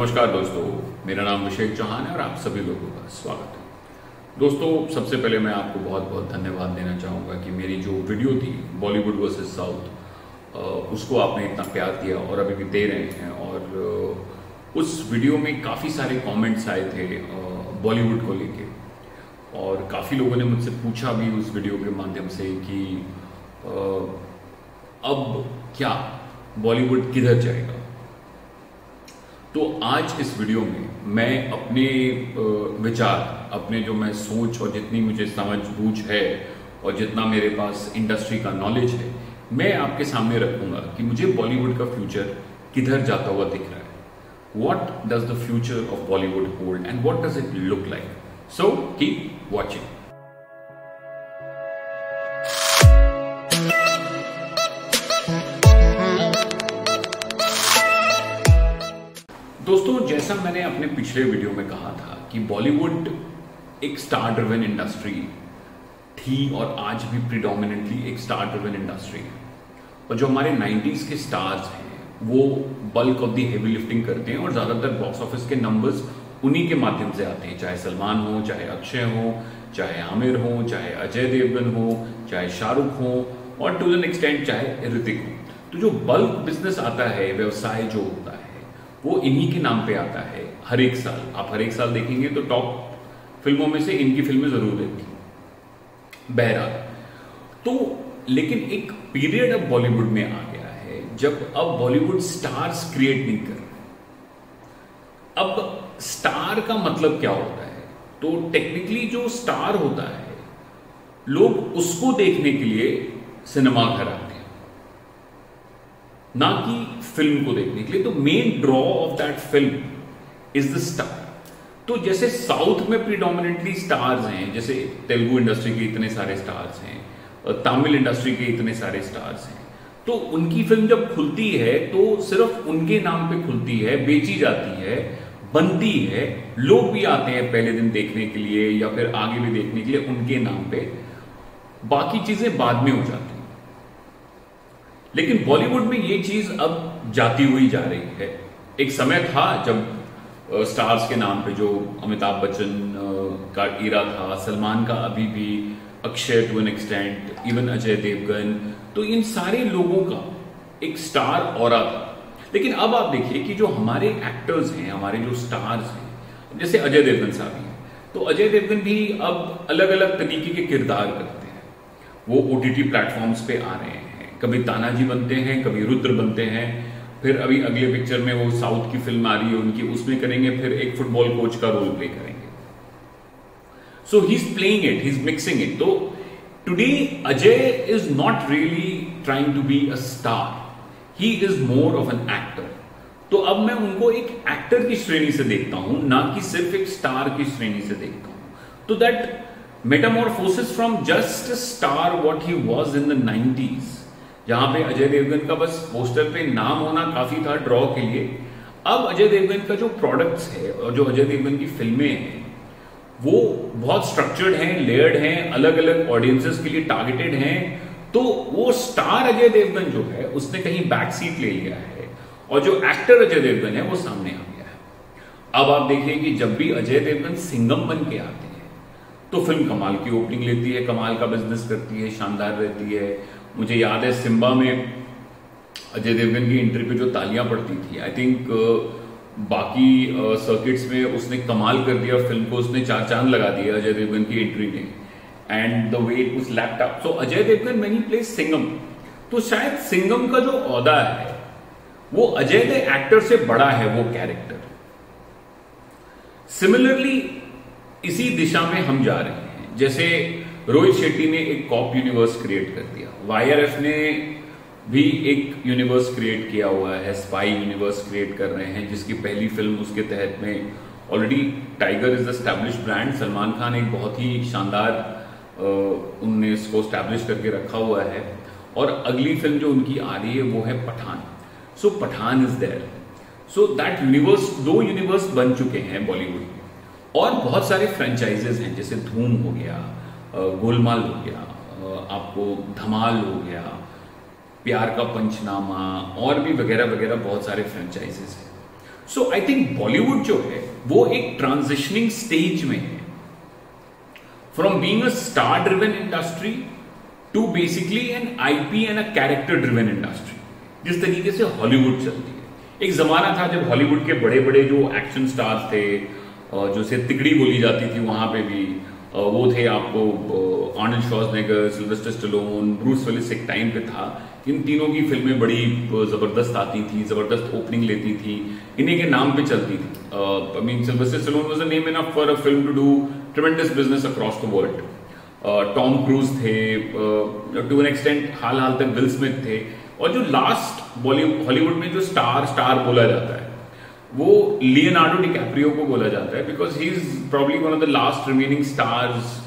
नमस्कार दोस्तों, मेरा नाम अभिषेक चौहान है और आप सभी लोगों का स्वागत है। दोस्तों, सबसे पहले मैं आपको बहुत बहुत धन्यवाद देना चाहूँगा कि मेरी जो वीडियो थी बॉलीवुड वर्सेस साउथ, उसको आपने इतना प्यार दिया और अभी भी दे रहे हैं। और उस वीडियो में काफ़ी सारे कमेंट्स आए थे बॉलीवुड को लेके, और काफ़ी लोगों ने मुझसे पूछा भी उस वीडियो के माध्यम से कि अब क्या बॉलीवुड किधर जाएगा। तो आज इस वीडियो में मैं अपने विचार, अपने जो मैं सोच और जितनी मुझे समझ बूझ है और जितना मेरे पास इंडस्ट्री का नॉलेज है, मैं आपके सामने रखूंगा कि मुझे बॉलीवुड का फ्यूचर किधर जाता हुआ दिख रहा है। What does the future of Bollywood hold and what does it look like. So keep watching. दोस्तों, जैसा मैंने अपने पिछले वीडियो में कहा था कि बॉलीवुड एक स्टार ड्रिवन इंडस्ट्री थी और आज भी प्रिडोमिनेंटली एक स्टार ड्रिवन इंडस्ट्री है। और जो हमारे 90s के स्टार्स हैं वो bulk of the heavy lifting करते हैं और ज़्यादातर बॉक्स ऑफिस के नंबर्स उन्हीं के माध्यम से आते हैं, चाहे सलमान हो, चाहे अक्षय हो, चाहे आमिर हो, चाहे अजय देवगन हो, चाहे शाहरुख हो और टू एन एक्सटेंट चाहे ऋतिक हो। तो जो बल्क बिजनेस आता है, व्यवसाय जो होता है, वो इन्हीं के नाम पे आता है। हर एक साल आप हर एक साल देखेंगे तो टॉप फिल्मों में से इनकी फिल्में जरूर रहती। बहरहाल, तो लेकिन एक पीरियड अब बॉलीवुड में आ गया है जब अब बॉलीवुड स्टार्स क्रिएट नहीं कर रहे। अब स्टार का मतलब क्या होता है? तो टेक्निकली जो स्टार होता है, लोग उसको देखने के लिए सिनेमा घर आते हैं, ना कि फिल्म को देखने के लिए। तो main draw of that film is the star. तो जैसे साउथ में प्रीडोमिनेंटली स्टार्स हैं, जैसे तेलुगु इंडस्ट्री के इतने सारे स्टार्स हैं, तमिल इंडस्ट्री के इतने सारे स्टार्स हैं, तो उनकी फिल्म जब खुलती है तो सिर्फ उनके नाम पे खुलती है, बेची जाती है, बनती है, लोग भी आते हैं पहले दिन देखने के लिए या फिर आगे भी देखने के लिए उनके नाम पे। बाकी चीजें बाद में हो जाती हैं। लेकिन बॉलीवुड में ये चीज अब जाती हुई जा रही है। एक समय था जब स्टार्स के नाम पे जो अमिताभ बच्चन का इरा था, सलमान का अभी भी, Akshay to an extent, even Ajay Devgn, तो इन सारे लोगों का एक स्टार ऑरा था। लेकिन अब आप देखिए कि जो हमारे एक्टर्स हैं, हमारे जो स्टार्स हैं, जैसे अजय देवगन साहब हैं, तो अजय देवगन भी अब अलग अलग तरीके के किरदार करते हैं। वो OTT प्लेटफॉर्म्स पे आ रहे हैं, कभी तानाजी बनते हैं, कभी रुद्र बनते हैं, फिर अभी अगले पिक्चर में वो साउथ की फिल्म आ रही है उनकी, उसमें करेंगे, फिर एक फुटबॉल कोच का रोल प्ले करेंगे। So he is playing it, he is mixing it. तो today Ajay is not really trying to be a star, he is more of an actor. तो अब मैं उनको एक एक्टर की श्रेणी से देखता हूं, ना कि सिर्फ एक स्टार की श्रेणी से देखता हूं। तो that Metamorphosis from just star what he was in the 90s, जहां पे अजय देवगन का बस पोस्टर पे नाम होना काफी था ड्रॉ के लिए, अब अजय देवगन का जो प्रोडक्ट्स है और जो अजय देवगन की फिल्में हैं वो बहुत स्ट्रक्चर्ड हैं, लेयर्ड हैं, अलग अलग ऑडियंसेस के लिए टारगेटेड हैं। तो वो स्टार अजय देवगन जो है उसने कहीं बैक सीट ले लिया है और जो एक्टर अजय देवगन है वो सामने आ गया है। अब आप देखिए कि जब भी अजय देवगन सिंघम बन के आते हैं तो फिल्म कमाल की ओपनिंग लेती है, कमाल का बिजनेस करती है, शानदार रहती है। मुझे याद है सिम्बा में अजय देवगन की एंट्री पे जो तालियां पड़ती थी, आई थिंक बाकी सर्किट्स में उसने कमाल कर दिया, फिल्म को उसने 4 चांद लगा दिया अजय देवगन की एंट्री ने, and the way it was lapped up. So Ajay Devgn when he plays Singham, तो शायद सिंघम का जो औहदा है वो अजय द एक्टर से बड़ा है वो कैरेक्टर। सिमिलरली इसी दिशा में हम जा रहे हैं। जैसे रोहित शेट्टी ने एक कॉप यूनिवर्स क्रिएट कर दिया, YRF ने भी एक यूनिवर्स क्रिएट किया हुआ है, स्पाई यूनिवर्स क्रिएट कर रहे हैं, जिसकी पहली फिल्म उसके तहत में already tiger is establish brand, Salman Khan एक बहुत ही शानदार उनने इसको एस्टैब्लिश करके रखा हुआ है। और अगली फिल्म जो उनकी आ रही है वो है Pathaan. So Pathaan is there. So that universe, 2 universe बन चुके हैं बॉलीवुड में। और बहुत सारे फ्रेंचाइजेस हैं, जैसे धूम हो गया, गोलमाल हो गया, आपको धमाल हो गया, प्यार का पंचनामा, और भी वगैरह वगैरह बहुत सारे फ्रेंचाइजेस हैं। सो आई थिंक बॉलीवुड जो है वो एक ट्रांजिशनिंग स्टेज में है from being a star driven industry to basically an IP and a character driven industry, जिस तरीके से हॉलीवुड चलती है। एक जमाना था जब हॉलीवुड के बड़े बड़े जो एक्शन स्टार्स थे, जो से तिकड़ी बोली जाती थी, वहां पे भी वो थे आपको Arnold Schwarzenegger, Sylvester Stallone, Bruce Willis एक टाइम पे था। इन तीनों की फिल्में बड़ी जबरदस्त आती थी, जबरदस्त ओपनिंग लेती थी, इन्हीं के नाम पे चलती थी। I mean Sylvester Stallone was a name enough for a film to do tremendous business across the world. Tom Cruise थे, टू एन एक्सटेंट हाल तक विल स्मिथ थे, और जो लास्ट हॉलीवुड में जो स्टार बोला जाता है वो लियोनार्डो डिकैप्रियो को बोला जाता है, because he is probably one of the last remaining stars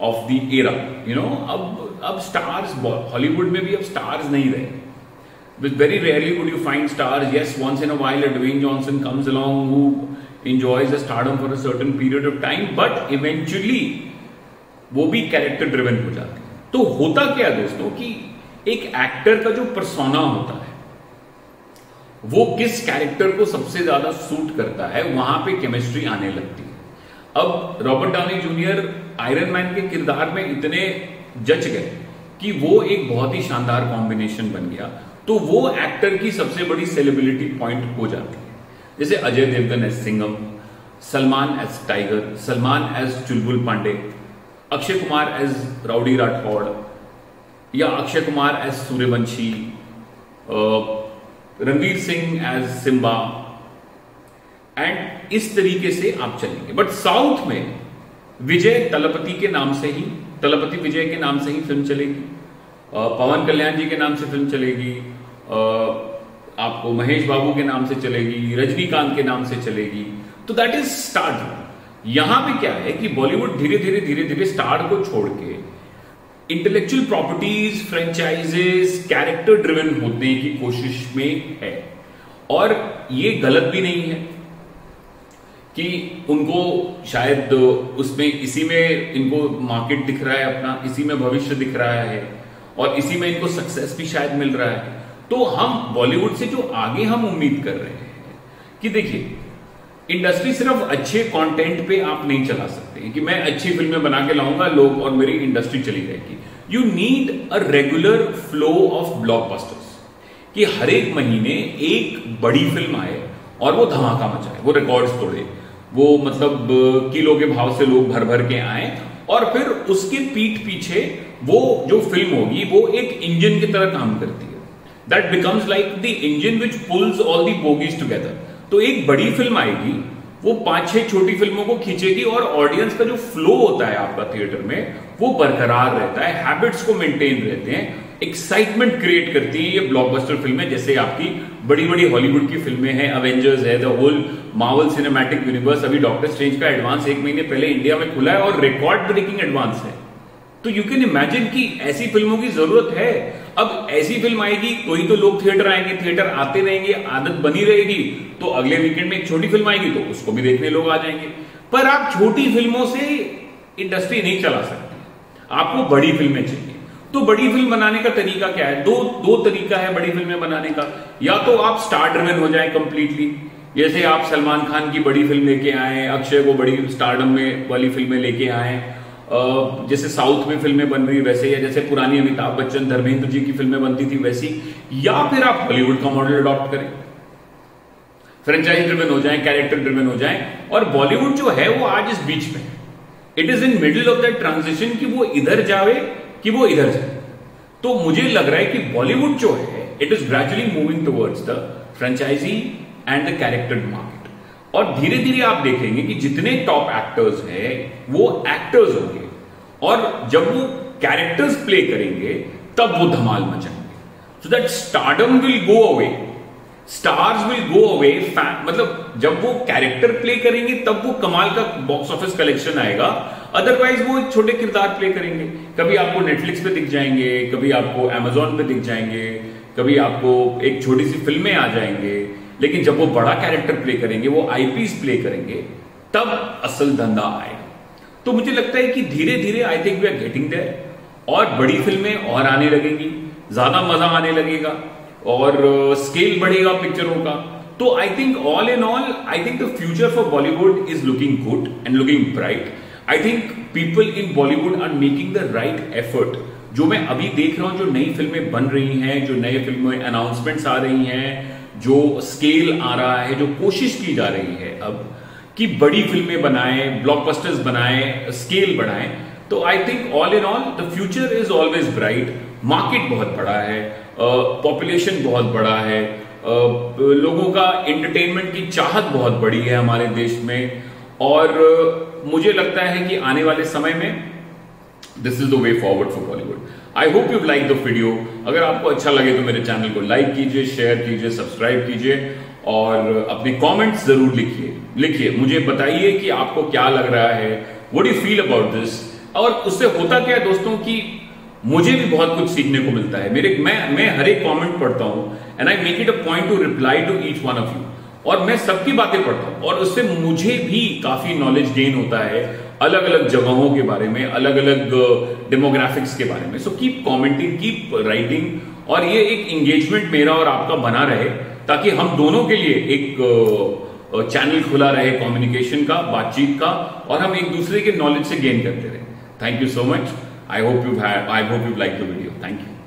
of the era. You know, अब स्टार्स हॉलीवुड में भी अब स्टार्स नहीं रहे। With very rarely would you find stars. Yes, once in a while Dwayne Johnson comes along who enjoys the stardom for a certain period of time, but eventually वो भी character driven हो जाते हैं। तो होता क्या दोस्तों कि एक एक्टर का जो पर्सोना होता है वो किस कैरेक्टर को सबसे ज्यादा सूट करता है, वहां पे केमिस्ट्री आने लगती है। अब Robert Downey junior iron man के किरदार में इतने जच गए कि वो एक बहुत ही शानदार कॉम्बिनेशन बन गया, तो वो एक्टर की सबसे बड़ी सेलिब्रिटी पॉइंट हो जाती है। जैसे Ajay Devgn as Singham, Salman as tiger, Salman as Chulbul Pandey, Akshay Kumar as rowdy Rathore, या Akshay Kumar as Sooryavanshi, Ranveer Singh as Simmba, and इस तरीके से आप चलेंगे। बट साउथ में विजय तलपति के नाम से ही, तलपति विजय के नाम से ही फिल्म चलेगी, पवन कल्याण जी के नाम से फिल्म चलेगी, आपको महेश बाबू के नाम से चलेगी, रजनीकांत के नाम से चलेगी। तो दैट इज स्टार। यहां पे क्या है कि बॉलीवुड धीरे धीरे स्टार को छोड़ के intellectual properties, franchises, character driven होने की कोशिश में है। और ये गलत भी नहीं है कि उनको शायद उसमें इसी में इनको मार्केट दिख रहा है अपना, इसी में भविष्य दिख रहा है, और इसी में इनको सक्सेस भी शायद मिल रहा है। तो हम बॉलीवुड से जो आगे हम उम्मीद कर रहे हैं कि देखिए, इंडस्ट्री सिर्फ अच्छे कंटेंट पे आप नहीं चला सकते कि मैं अच्छी फिल्में बना के लाऊंगा लोग और मेरी इंडस्ट्री चली जाएगी। You need a regular flow of blockbusters, कि हर एक महीने एक बड़ी फिल्म आए और वो धमाका मचाए, वो रिकॉर्ड्स तोड़े, वो मतलब किलो के भाव से लोग भर भर के आए, और फिर उसके पीठ पीछे वो जो फिल्म होगी वो एक इंजन की तरह काम करती है। That becomes like the engine which pulls all the bogies together. तो एक बड़ी फिल्म आएगी, वो 5-6 छोटी फिल्मों को खींचेगी, और ऑडियंस का जो फ्लो होता है आपका थिएटर में वो बरकरार रहता है, हैबिट्स को मेंटेन रहते हैं, एक्साइटमेंट क्रिएट करती है ये ब्लॉकबस्टर फिल्में। जैसे आपकी बड़ी बड़ी हॉलीवुड की फिल्में हैं, अवेंजर्स है, the whole Marvel cinematic universe. अभी डॉक्टर स्ट्रेंज का एडवांस 1 महीने पहले इंडिया में खुला है और रिकॉर्ड ब्रेकिंग एडवांस है। तो यू कैन इमेजिन कि ऐसी फिल्मों की जरूरत है। अब ऐसी फिल्म आएगी तो ही तो लोग थिएटर आएंगे, थिएटर आते रहेंगे, आदत बनी रहेगी, तो अगले वीकेंड में एक छोटी फिल्म आएगी तो उसको भी देखने लोग आ जाएंगे। पर आप छोटी फिल्मों से इंडस्ट्री नहीं चला सकते, आपको बड़ी फिल्में चाहिए। तो बड़ी फिल्म बनाने का तरीका क्या है? दो तरीका है बड़ी फिल्में बनाने का। या तो आप स्टार ड्रिवन हो जाए कंप्लीटली, जैसे आप सलमान खान की बड़ी फिल्म लेके आए, अक्षय को बड़ी स्टारडम में वाली फिल्में लेके आए, जैसे साउथ में फिल्में बन रही वैसे, या जैसे पुरानी अमिताभ बच्चन धर्मेंद्र जी की फिल्में बनती थी वैसी। या फिर आप बॉलीवुड का मॉडल अडॉप्ट करें, फ्रेंचाइज ड्रिवन हो जाए, कैरेक्टर ड्रिवन हो जाए। और बॉलीवुड जो है वो आज इस बीच में, it is in middle of that transition कि वो इधर जावे कि वो इधर जाए। तो मुझे लग रहा है कि बॉलीवुड जो है it is gradually moving towards the franchise and the character market. और धीरे धीरे आप देखेंगे कि जितने टॉप एक्टर्स हैं वो एक्टर्स होंगे, और जब वो कैरेक्टर्स प्ले करेंगे तब वो धमाल मचाएंगे। So that stardom will go away, stars will go away. मतलब जब वो कैरेक्टर प्ले करेंगे तब वो कमाल का बॉक्स ऑफिस कलेक्शन आएगा, अदरवाइज वो एक छोटे किरदार प्ले करेंगे। कभी आपको नेटफ्लिक्स पे दिख जाएंगे, कभी आपको अमेजॉन पे दिख जाएंगे, कभी आपको एक छोटी सी फिल्में आ जाएंगे। लेकिन जब वो बड़ा कैरेक्टर प्ले करेंगे, वो आईपीस प्ले करेंगे, तब असल धंधा आएगा। तो मुझे लगता है कि धीरे धीरे I think we are getting there, और बड़ी फिल्में और आने लगेंगी, ज्यादा मजा आने लगेगा, और स्केल बढ़ेगा पिक्चरों का। तो I think all in all, I think the future for Bollywood is looking good and looking bright. I think people in Bollywood are making the right effort. जो मैं अभी देख रहा हूं, जो नई फिल्में बन रही हैं, जो नए फिल्में अनाउंसमेंट्स आ रही हैं, जो स्केल आ रहा है, जो कोशिश की जा रही है अब कि बड़ी फिल्में बनाएं, ब्लॉकबस्टर्स बनाएं, स्केल बढ़ाएं. तो I think all in all the future is always bright. Market बहुत बड़ा है, पॉपुलेशन बहुत बड़ा है, लोगों का एंटरटेनमेंट की चाहत बहुत बड़ी है हमारे देश में. और मुझे लगता है कि आने वाले समय में this is the way forward for Bollywood. I hope you like the video. अगर आपको अच्छा लगे तो मेरे चैनल को लाइक कीजिए, शेयर कीजिए, सब्सक्राइब कीजिए और अपने कमेंट्स जरूर लिखिए. मुझे बताइए कि आपको क्या लग रहा है, what do you feel about this. और उससे होता क्या है दोस्तों कि मुझे भी बहुत कुछ सीखने को मिलता है. मैं हर एक कमेंट पढ़ता हूं and I make it a point to reply to each one of you. और मैं सबकी बातें पढ़ता हूं और उससे मुझे भी काफी नॉलेज गेन होता है अलग अलग जगहों के बारे में, अलग अलग डेमोग्राफिक्स के बारे में. So keep commenting, keep writing. और ये एक एंगेजमेंट मेरा और आपका बना रहे ताकि हम दोनों के लिए एक चैनल खुला रहे कम्युनिकेशन का, बातचीत का, और हम एक दूसरे के नॉलेज से गेन करते रहे. Thank you so much. I hope you like the video. Thank you.